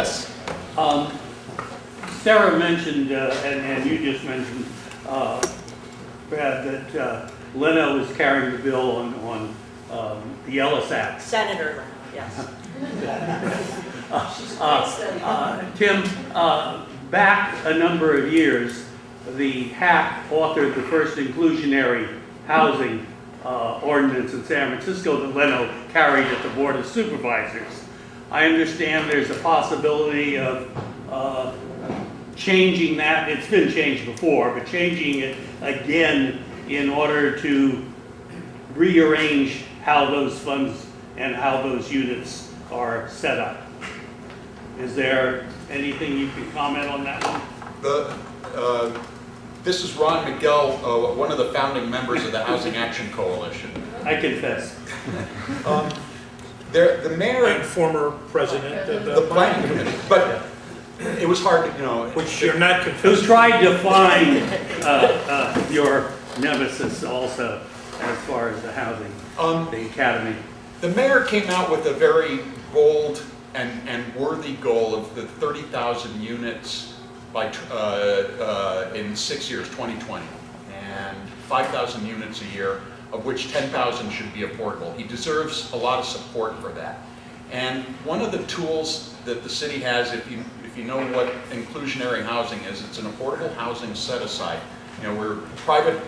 Yes. Sara mentioned, and you just mentioned, Brad, that Leno is carrying the bill on the Ellis Act. Senator Leno, yes. Tim, back a number of years, the HAC authored the first inclusionary housing ordinance in San Francisco that Leno carried at the Board of Supervisors. I understand there's a possibility of changing that. It's been changed before, but changing it again in order to rearrange how those funds and how those units are set up. Is there anything you can comment on that one? This is Ron Miguel, one of the founding members of the Housing Action Coalition. I confess. The mayor And former president of the planning committee, but it was hard to, which you're not Who confused. tried to find your nemesis also as far as the housing, the academy. the mayor came out with a very bold and worthy goal of the 30,000 units by in 6 years, 2020, and 5,000 units a year, of which 10,000 should be affordable. He deserves a lot of support for that. And one of the tools that the city has, if you know what inclusionary housing is, it's an affordable housing set-aside. Where private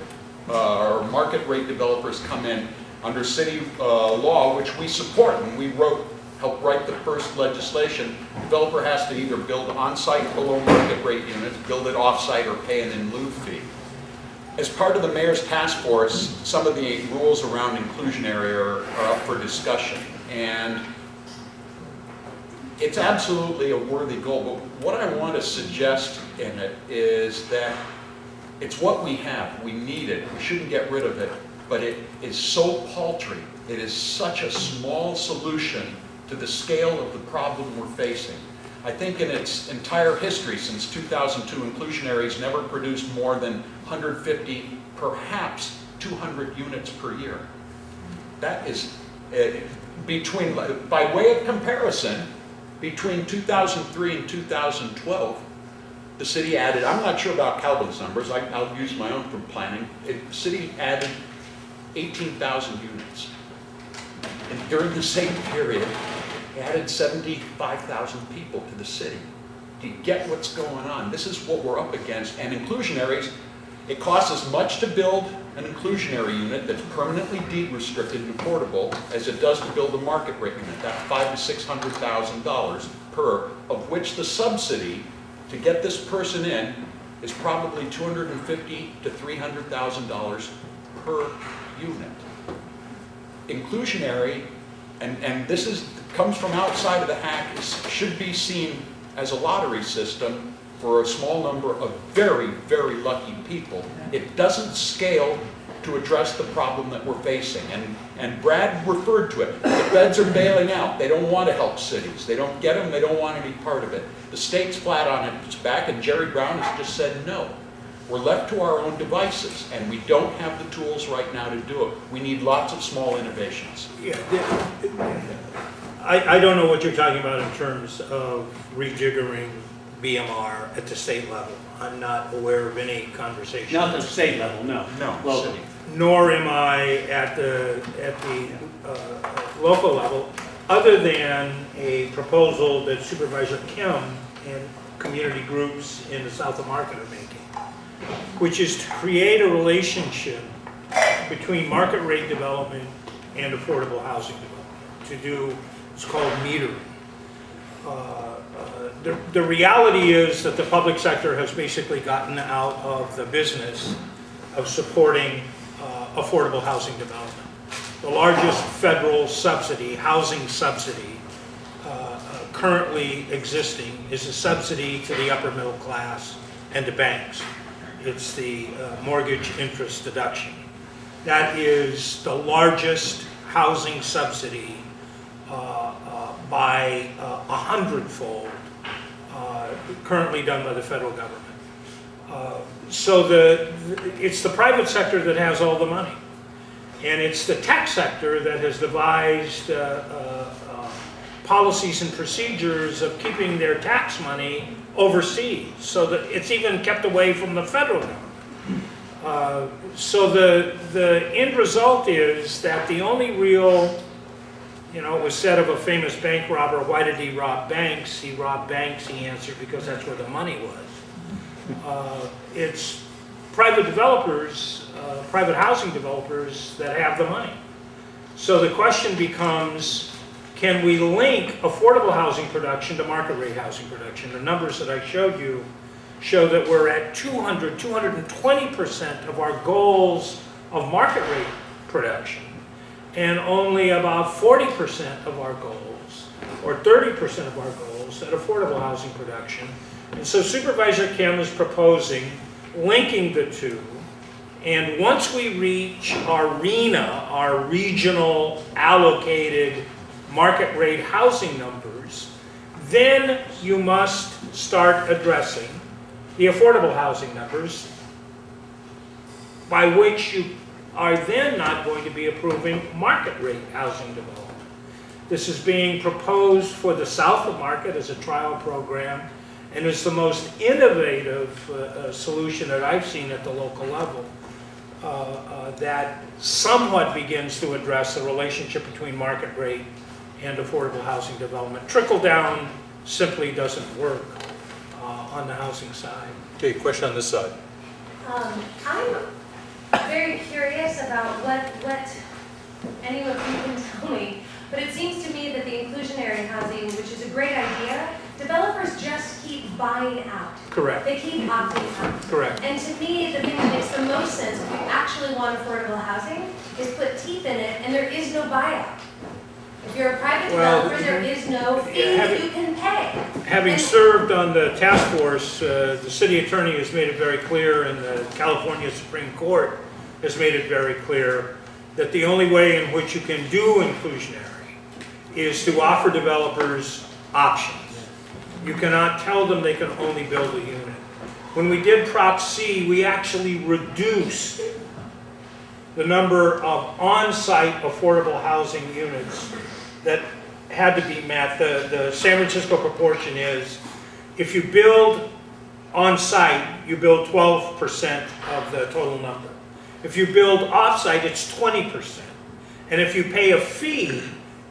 or market rate developers come in under city law, which we support, and we helped write the first legislation. The developer has to either build on-site below market rate units, build it off-site, or pay an in lieu fee. As part of the mayor's task force, some of the rules around inclusionary are up for discussion, and it's absolutely a worthy goal. But what I want to suggest in it is that it's what we have. We need it. We shouldn't get rid of it. But it is so paltry. It is such a small solution to the scale of the problem we're facing. I think in its entire history since 2002, inclusionaries never produced more than 150, perhaps 200 units per year. That is, by way of comparison, between 2003 and 2012, the city added, I'm not sure about Calvin's numbers, I'll use my own from planning, the city added 18,000 units. And during the same period, it added 75,000 people to the city. Do you get what's going on? This is what we're up against. And inclusionaries, it costs as much to build an inclusionary unit that's permanently deed restricted and affordable as it does to build a market rate unit. That's $500,000 to $600,000 per, of which the subsidy to get this person in is probably $250,000 to $300,000 per unit. Inclusionary, and this comes from outside of the HAC, should be seen as a lottery system for a small number of very, very lucky people. It doesn't scale to address the problem that we're facing. And Brad referred to it. The feds are bailing out. They don't want to help cities. They don't get them. They don't want to be part of it. The state's flat on its back, and Jerry Brown has just said no. We're left to our own devices, and we don't have the tools right now to do it. We need lots of small innovations. Yeah, I don't know what you're talking about in terms of rejiggering BMR at the state level. I'm not aware of any conversation. Not at the state level, no. No, Local. city. Nor am I at the local level, other than a proposal that Supervisor Kim and community groups in the South of Market are making, which is to create a relationship between market rate development and affordable housing development, to do, it's called metering. The reality is that the public sector has basically gotten out of the business of supporting affordable housing development. The largest federal subsidy, housing subsidy, currently existing is a subsidy to the upper middle class and to banks. It's the mortgage interest deduction. That is the largest housing subsidy by 100-fold currently done by the federal government. So it's the private sector that has all the money. And it's the tech sector that has devised policies and procedures of keeping their tax money overseas, so that it's even kept away from the federal government. So the end result is that the only real, it was said of a famous bank robber, why did he rob banks? He robbed banks, he answered, because that's where the money was. It's private developers, private housing developers that have the money. So the question becomes, can we link affordable housing production to market rate housing production? The numbers that I showed you show that we're at 220% of our goals of market rate production, and only about 40% of our goals, or 30% of our goals at affordable housing production. And so Supervisor Kim is proposing linking the two, and once we reach our RENA, our regional allocated market rate housing numbers, then you must start addressing the affordable housing numbers, by which you are then not going to be approving market rate housing development. This is being proposed for the south of Market as a trial program, and is the most innovative solution that I've seen at the local level that somewhat begins to address the relationship between market rate and affordable housing development. Trickle down simply doesn't work on the housing side. Okay, question on this side. I'm very curious about what any of you can tell me, but it seems to me that the inclusionary housing, which is a great idea, developers just keep buying out. Correct. They keep opting out. Correct. And to me, the thing that makes the most sense if you actually want affordable housing is put teeth in it, and there is no buyout. If you're a private developer, there is no fee you can pay. Having served on the task force, the city attorney has made it very clear, and the California Supreme Court has made it very clear, that the only way in which you can do inclusionary is to offer developers options. You cannot tell them they can only build a unit. When we did Prop C, we actually reduced the number of on-site affordable housing units that had to be met. The San Francisco proportion is, if you build on-site, you build 12% of the total number. If you build off-site, it's 20%. And if you pay a fee,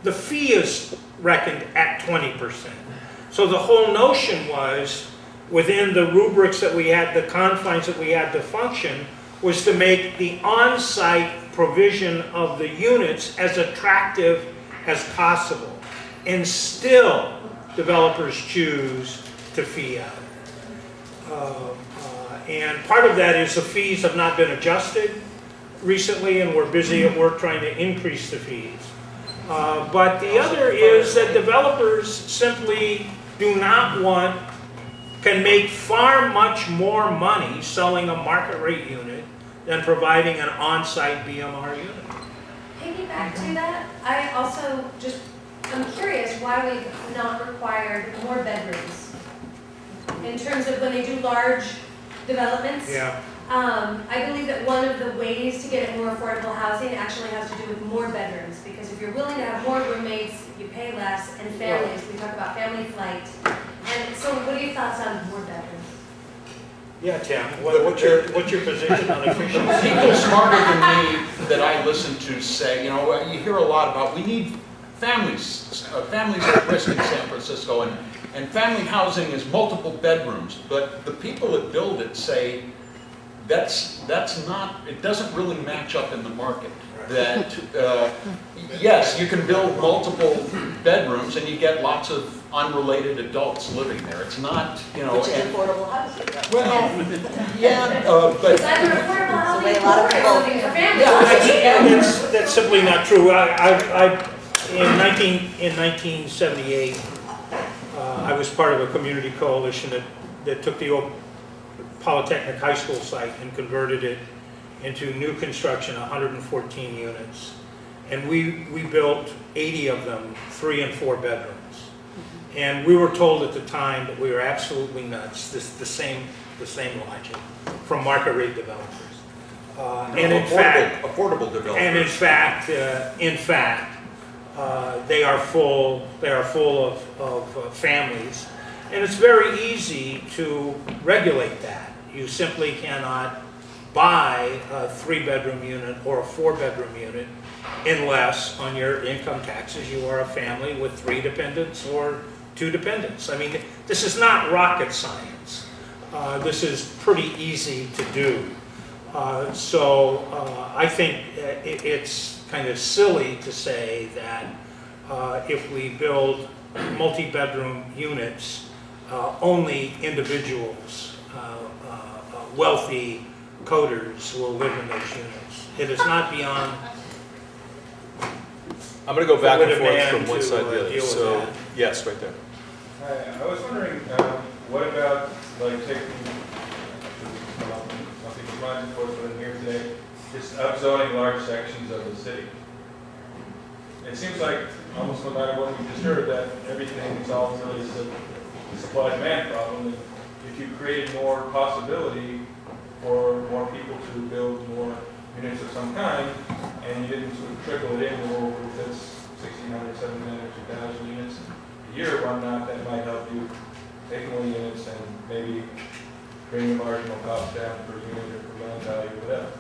the fee is reckoned at 20%. So the whole notion was, within the rubrics that we had, the confines that we had to function, was to make the on-site provision of the units as attractive as possible. And still, developers choose to fee out. And part of that is the fees have not been adjusted recently, and we're busy at work trying to increase the fees. But the other is that developers simply do not can make far much more money selling a market rate unit than providing an on-site BMR unit. Piggyback to that, I'm curious why we've not required more bedrooms in terms of when they do large developments. Yeah. I believe that one of the ways to get more affordable housing actually has to do with more bedrooms, because if you're willing to have more roommates, you pay less, and families, we talk about family flight. And so what are your thoughts on more bedrooms? Yeah, Tim, what's your position on efficiency? People smarter than me that I listen to say, you hear a lot about, we need families. Families are at risk in San Francisco, and family housing is multiple bedrooms. But the people that build it say, that's not, it doesn't really match up in the market. That, yes, you can build multiple bedrooms and you get lots of unrelated adults living there. It's not, Which is affordable housing. well, yeah, but It's either affordable housing way a lot of or people- living for families. That's simply not true. In 1978, I was part of a community coalition that took the old Polytechnic High School site and converted it into new construction, 114 units. And we built 80 of them, 3 and 4 bedrooms. And we were told at the time that we were absolutely nuts, the same logic from market rate developers. And in fact, affordable developers. and in fact, they are full of families. And it's very easy to regulate that. You simply cannot buy a 3-bedroom unit or a 4-bedroom unit unless on your income taxes you are a family with 3 dependents or 2 dependents. I mean, this is not rocket science. This is pretty easy to do. So I think it's kind of silly to say that if we build multi-bedroom units, only individuals, wealthy coders will live in those units. It is not beyond I'm going to go back Would and a forth man from one to, side to the deal other. with So, that? yes, right there. Hi, I was wondering, what about, like, taking, nothing to mind, of course, what I'm here today, just upzoning large sections of the city. It seems like, almost no matter what we just heard, that everything is all really a supply-demand problem. And if you created more possibility for more people to build more units of some kind, and you didn't sort of trickle it in over this 1,600, 700, 2,000 units a year, why not? That might help you take more units and maybe bring the marginal cost down per unit or per land value, whatever.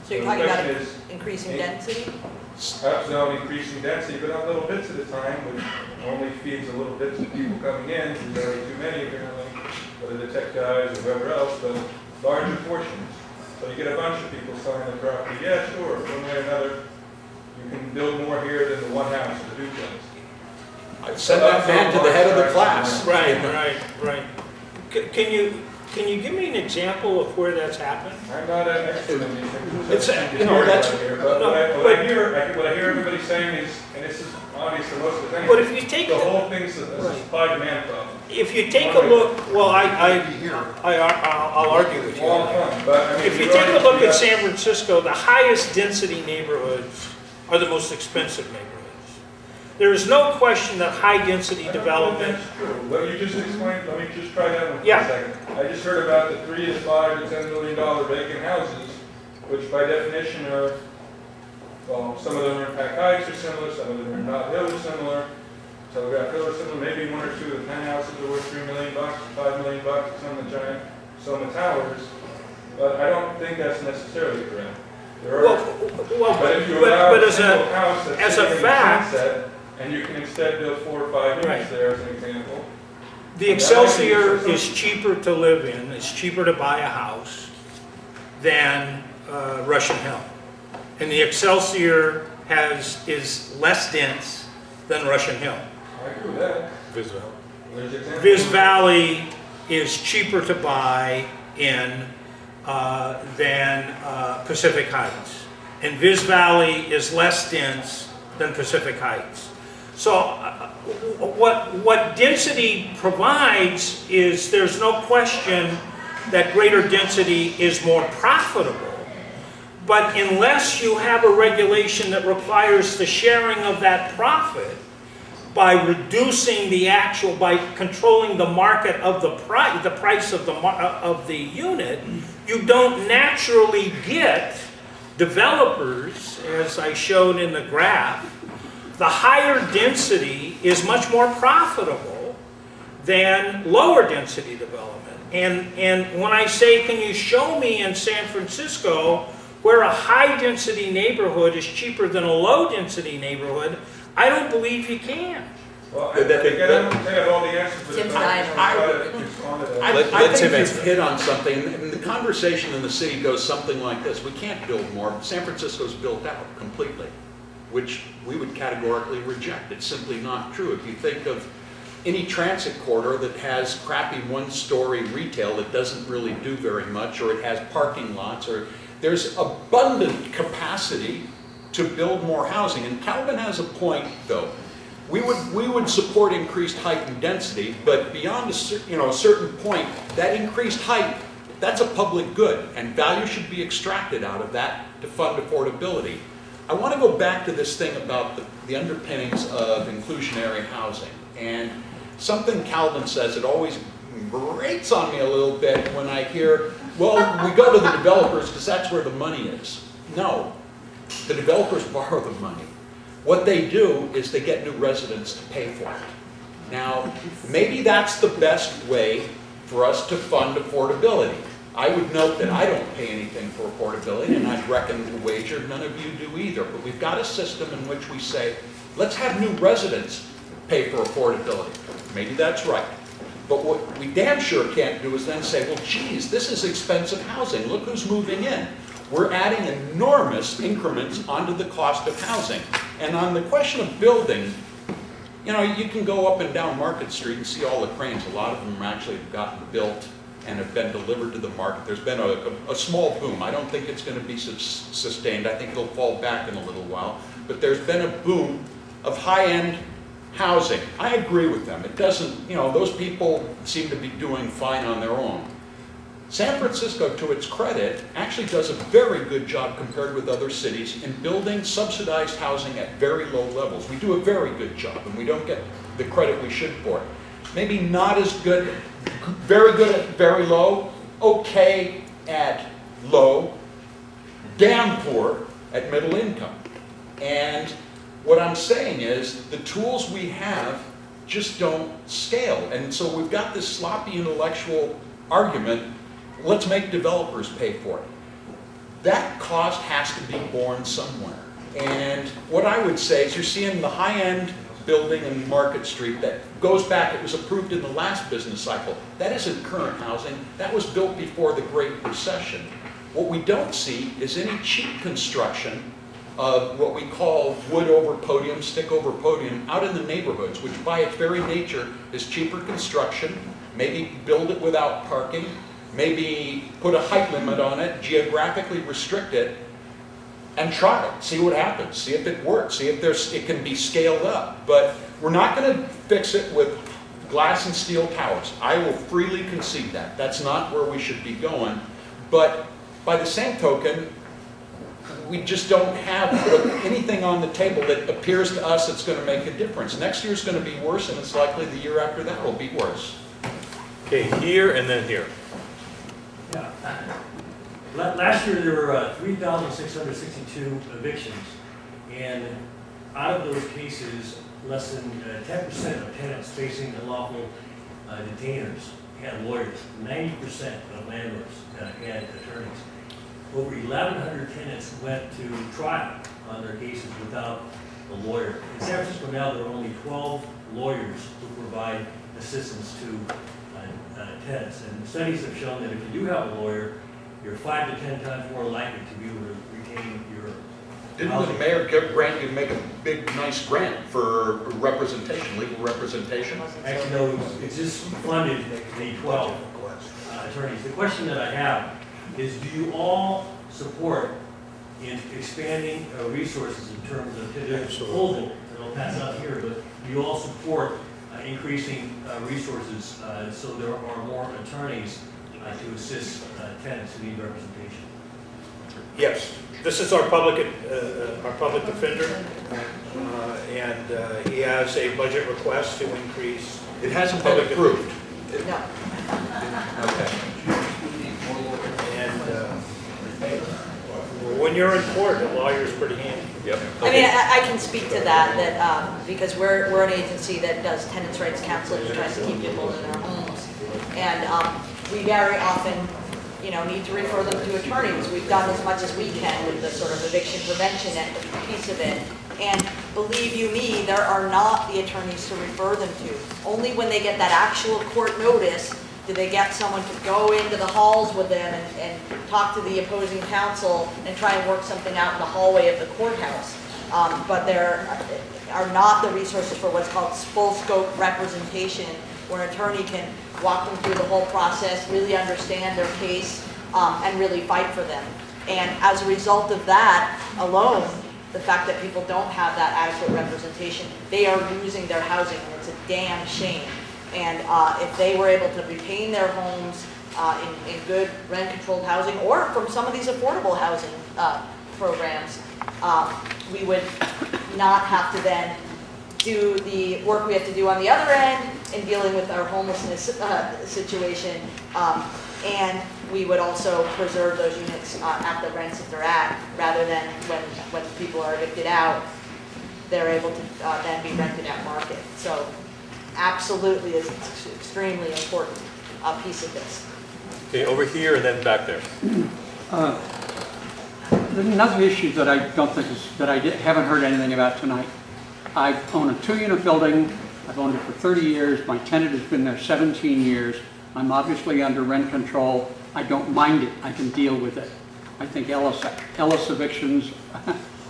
So you're So the talking about question is, increasing density? upzone, increasing density, but on little bits at a time, which only feeds a little bits of people coming in. There's already too many apparently, whether the tech guys or whoever else, but larger portions. So you get a bunch of people selling the property. Yeah, sure, one way or another, you can build more here than the one house or the duplex. I've sent that man to the head of the class. Right. Can you give me an example of where that's happened? I'm not an expert in these things. It's, I'm you know, just that's- here, but no, what I hear everybody saying is, and this is obvious to most of the things, But if you take the the, whole thing's a Right. supply-demand problem. if you take a look, well, I'll argue with you. Long fun, but I mean. If you we've take a already- look we at got- San Francisco, the highest density neighborhoods are the most expensive neighborhoods. There is no question that high density I don't think development, that's true. What you just explained, let me just try that one for Yeah. a second. I just heard about the $3 to $5 to $10 million vacant houses, which by definition are, well, some of them are impact heights are similar, some of them are not hill are similar. Telegraph Hill are similar, maybe one or two of the penthouses are worth $3 million, $5 million, some of the giant, some of the towers. But I don't think that's necessarily correct. There are, but if you allow but a as single a, house that's as a sitting in the fact- sunset, and you can instead build 4 or 5 Right. units there as an example. the Excelsior is cheaper to live in, it's cheaper to buy a house than Russian Hill. And the Excelsior is less dense than Russian Hill. I agree with that. Visual. There's examples. Viz Valley is cheaper to buy in than Pacific Heights. And Viz Valley is less dense than Pacific Heights. So what density provides is there's no question that greater density is more profitable. But unless you have a regulation that requires the sharing of that profit, by reducing the actual, by controlling the market of the price of the unit, you don't naturally get developers, as I showed in the graph. The higher density is much more profitable than lower density development. And when I say, can you show me in San Francisco where a high density neighborhood is cheaper than a low density neighborhood, I don't believe you can. Well, I don't think I have all the answers, but Tim's if I dying. try to respond to that. I Let think Tim you've answer. hit on something, and the conversation in the city goes something like this: we can't build more. San Francisco's built out completely, which we would categorically reject. It's simply not true. If you think of any transit corridor that has crappy one-story retail that doesn't really do very much, or it has parking lots, or there's abundant capacity to build more housing. And Calvin has a point, though. We would support increased height and density, but beyond a certain point, that increased height, that's a public good, and value should be extracted out of that to fund affordability. I want to go back to this thing about the underpinnings of inclusionary housing, and something Calvin says, it always grates on me a little bit when I hear, well, we go to the developers because that's where the money is. No, the developers borrow the money. What they do is they get new residents to pay for it. Now, maybe that's the best way for us to fund affordability. I would note that I don't pay anything for affordability, and I'd reckon to wager none of you do either. But we've got a system in which we say, let's have new residents pay for affordability. Maybe that's right. But what we damn sure can't do is then say, well, geez, this is expensive housing. Look who's moving in. We're adding enormous increments onto the cost of housing. And on the question of building, you know, you can go up and down Market Street and see all the cranes. A lot of them actually have gotten built and have been delivered to the market. There's been a small boom. I don't think it's going to be sustained. I think it'll fall back in a little while. But there's been a boom of high-end housing. I agree with them. It doesn't, you know, those people seem to be doing fine on their own. San Francisco, to its credit, actually does a very good job compared with other cities in building subsidized housing at very low levels. We do a very good job, and we don't get the credit we should for it. Maybe not as good, very good at very low, okay at low, damn poor at middle income. And what I'm saying is the tools we have just don't scale. And so we've got this sloppy intellectual argument, let's make developers pay for it. That cost has to be borne somewhere. And what I would say is you're seeing the high-end building in Market Street that goes back, it was approved in the last business cycle. That isn't current housing. That was built before the Great Recession. What we don't see is any cheap construction of what we call wood over podium, stick over podium, out in the neighborhoods, which by its very nature is cheaper construction. Maybe build it without parking, maybe put a height limit on it, geographically restrict it, and try it, see what happens, see if it works, see if it can be scaled up. But we're not going to fix it with glass and steel towers. I will freely concede that. That's not where we should be going. But by the same token, we just don't have anything on the table that appears to us that's going to make a difference. Next year's going to be worse, and it's likely the year after that will be worse. Okay, here and then here. Yeah. Last year, there were 3,662 evictions, and out of those cases, less than 10% of tenants facing unlawful detainers had lawyers. 90% of landlords had attorneys. Over 1,100 tenants went to trial on their cases without a lawyer. In San Francisco now, there are only 12 lawyers who provide assistance to tenants. And studies have shown that if you do have a lawyer, you're 5 to 10 times more likely to be able to retain your Didn't housing. the mayor grant you make a big, nice grant for representation, legal representation? Actually, no, it's just funded the 12 attorneys. The question that I have is, do you all support in expanding resources in terms of proposal, and I'll pass out here, but do you all support increasing resources so there are more attorneys to assist tenants who need representation? Yes, this is our public defender, and he has a budget request to increase. It hasn't been approved. No. Okay. And when you're in court, a lawyer's pretty handy. Yep. I mean, I can speak to that because we're an agency that does tenants' rights counseling and tries to keep people in their homes. And we very often, you know, need to refer them to attorneys. We've done as much as we can with the sort of eviction prevention piece of it. And believe you me, there are not the attorneys to refer them to. Only when they get that actual court notice do they get someone to go into the halls with them and talk to the opposing counsel and try and work something out in the hallway of the courthouse. But there are not the resources for what's called full scope representation, where an attorney can walk them through the whole process, really understand their case, and really fight for them. And as a result of that alone, the fact that people don't have that adequate representation, they are losing their housing, and it's a damn shame. And if they were able to retain their homes in good rent-controlled housing, or from some of these affordable housing programs, we would not have to then do the work we have to do on the other end in dealing with our homelessness situation, and we would also preserve those units at the rents that they're at, rather than when people are evicted out, they're able to then be rented at market. So absolutely is an extremely important piece of this. Okay, over here and then back there. There's another issue that I don't think is, that I haven't heard anything about tonight. I own a 2-unit building. I've owned it for 30 years. My tenant has been there 17 years. I'm obviously under rent control. I don't mind it. I can deal with it. I think Ellis evictions,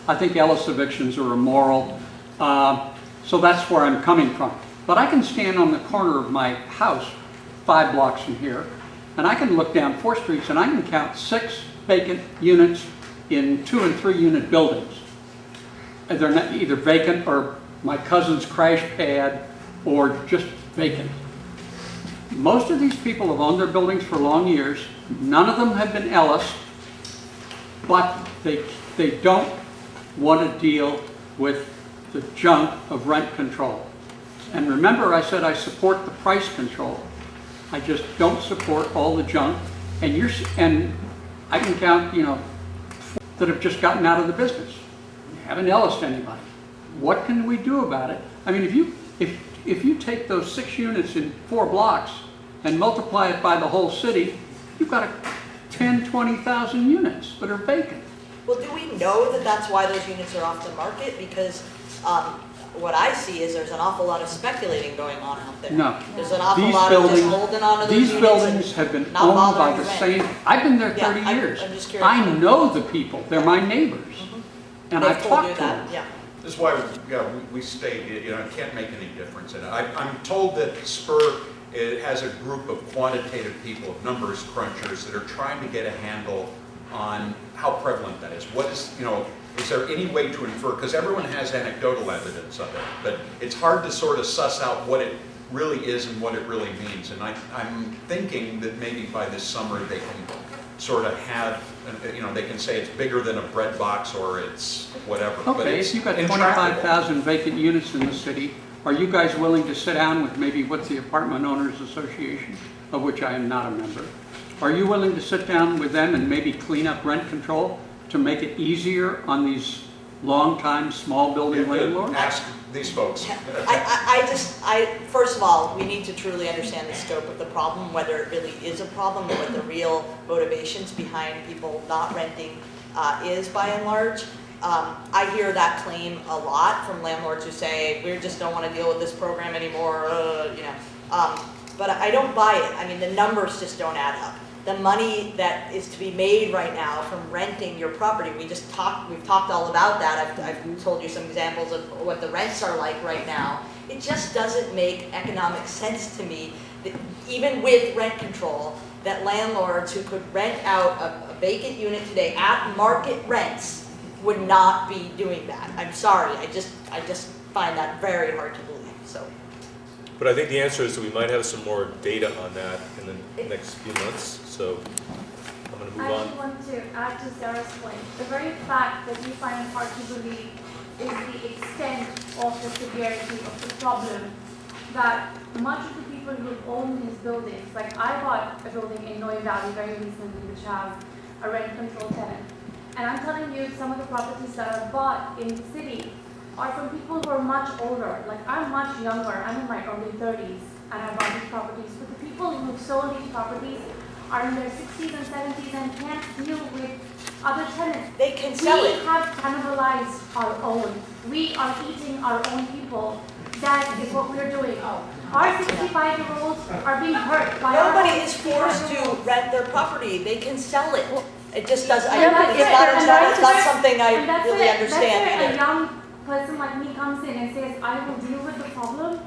I think Ellis evictions are immoral. So that's where I'm coming from. But I can stand on the corner of my house, 5 blocks from here, and I can look down 4 streets and I can count 6 vacant units in 2- and 3-unit buildings. And they're not either vacant or my cousin's crash pad or just vacant. Most of these people have owned their buildings for long years. None of them have been Ellis, but they don't want to deal with the junk of rent control. And remember, I said I support the price control. I just don't support all the junk. And I can count, that have just gotten out of the business. You haven't Ellis anybody. What can we do about it? I mean, if you take those 6 units in 4 blocks and multiply it by the whole city, you've got 10,000-20,000 units that are vacant. Well, do we know that that's why those units are off the market? Because what I see is there's an awful lot of speculating going on out there. No. There's an awful lot of just holding on to those units. These buildings have been owned by the same, I've been there 30 years. I'm just curious. I know the people, they're my neighbors. And I've talked to them. Yeah. This is why, we state, it can't make any difference. And I'm told that Spur, it has a group of quantitative people, numbers crunchers, that are trying to get a handle on how prevalent that is. What is, is there any way to infer, because everyone has anecdotal evidence of it, but it's hard to sort of suss out what it really is and what it really means. And I'm thinking that maybe by this summer they can sort of have, they can say it's bigger than a bread box or it's whatever. But Okay, it's if you've got intractable. 25,000 vacant units in the city, are you guys willing to sit down with maybe what's the Apartment Owners Association, of which I am not a member? Are you willing to sit down with them and maybe clean up rent control to make it easier on these long-time small building landlords? Ask these folks. First of all, we need to truly understand the scope of the problem, whether it really is a problem, or what the real motivations behind people not renting is by and large. I hear that claim a lot from landlords who say, we just don't want to deal with this program anymore, but I don't buy it. I mean, the numbers just don't add up. The money that is to be made right now from renting your property, we've talked all about that. I've told you some examples of what the rents are like right now. It just doesn't make economic sense to me that even with rent control, that landlords who could rent out a vacant unit today at market rents would not be doing that. I'm sorry, I just find that very hard to believe. So. But I think the answer is that we might have some more data on that in the next few months, so I'm going to move I on. just want to add to Sarah's point. The very fact that we find it hard to believe is the extent of the severity of the problem, that much of the people who own these buildings, like I bought a building in Noe Valley very recently which has a rent control tenant. And I'm telling you, some of the properties that are bought in the city are from people who are much older. Like I'm much younger, I'm in my early 30s and I bought these properties. But the people who sold these properties are in their 60s and 70s and can't deal with other tenants. They can sell it. We have cannibalized our own. We are eating our own people. That is what we're doing. Our 65-year-olds are being hurt by Nobody our is forced to 65-year-olds. rent their property. They can sell it. It just does. And that's It's not something I and that's really it. understand That's where either. a young person like me comes in and says, I will deal with the problem.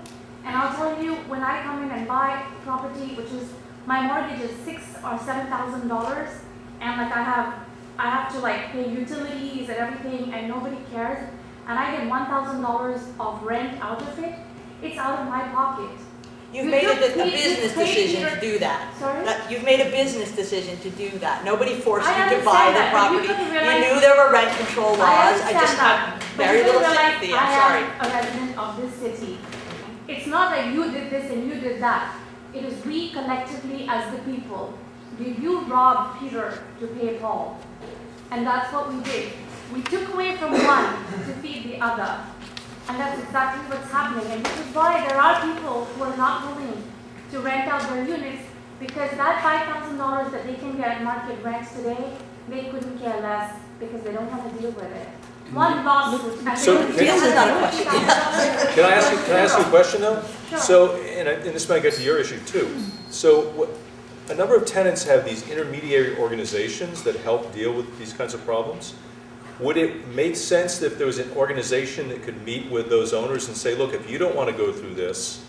And I'll tell you, when I come in and buy property, which is, my mortgage is $6,000 or $7,000, and like I have to like pay utilities and everything, and nobody cares, and I get $1,000 of rent out of it, it's out of my pocket. You've You made just a paid- business you paid decision your- to do that. Sorry? You've made a business decision to do that. Nobody forced I you to buy understand the that, but you property. couldn't You realize- knew there were rent control laws. I just that, have but very you little realize sympathy. I'm sorry. I am a resident of this city. It's not that you did this and you did that. It is we collectively as the people. You robbed Peter to pay Paul. And that's what we did. We took away from one to feed the other. And that's exactly what's happening. And which is why there are people who are not willing to rent out their units, because that $5,000 that they can get at market rents today, they couldn't care less because they don't want to deal with it. One lawsuit. And So- they would Can- deal with That's not a it. question. Can I ask you a question though? Sure. So, and this might get to your issue too. So, a number of tenants have these intermediary organizations that help deal with these kinds of problems. Would it make sense if there was an organization that could meet with those owners and say, look, if you don't want to go through this,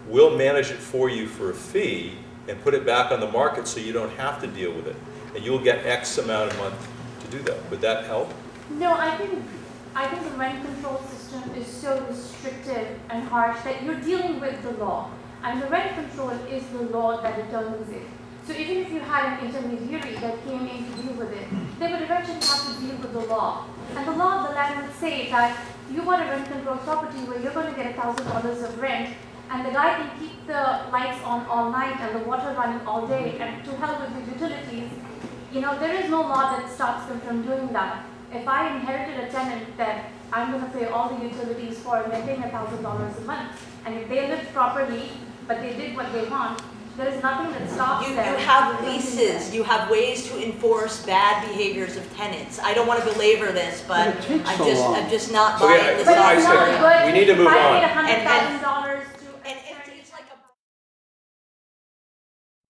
we'll manage it for you for a fee and put it back on the market so you don't have to deal with it, and you'll get X amount a month to do that. Would that help? No, I think the rent control system is so restrictive and harsh that you're dealing with the law. And the rent control is the law that determines it. So even if you had an intermediary that came in to deal with it, they would eventually have to deal with the law. And the law of the land would say that you want a rent control property where you're going to get $1,000 of rent, and the guy can keep the lights on all night and the water running all day, and to help with the utilities, there is no law that stops them from doing that. If I inherited a tenant that I'm going to pay all the utilities for and they're paying $1,000 a month, and if they lived properly, but they did what they want, there is nothing that stops You them. have leases, you have ways to enforce bad behaviors of tenants. I don't want to belabor this, but But it takes so long. I'm just not Okay, buying this But I it's see. not argument. good. We need to move If I on. paid $100,000